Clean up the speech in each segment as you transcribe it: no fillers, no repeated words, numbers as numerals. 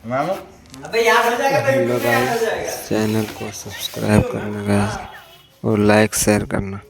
मामू hello guys, channel को subscribe करना गाइस और लाइक शेयर करना।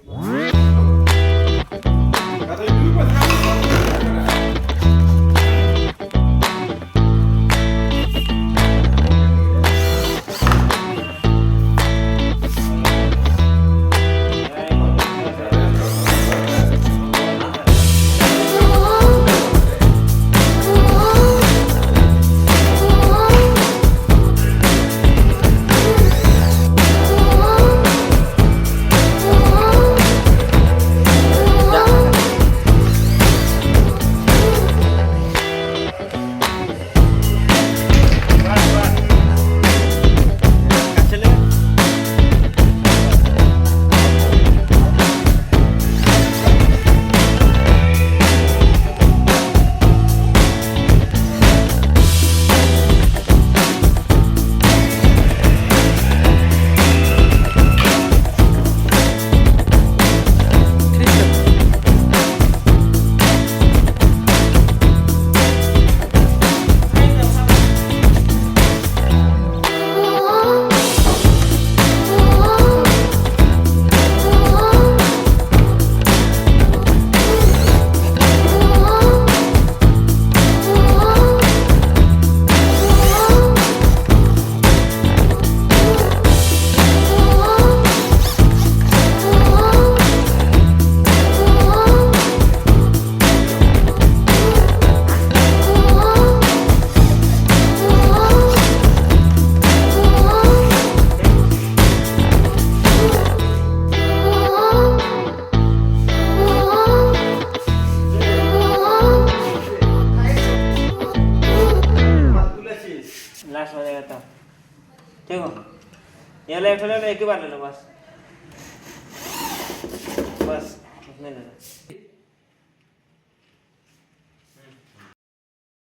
लास्ट मध्ये आता ठेव याला एक बारलेलं बस बस नाही झालं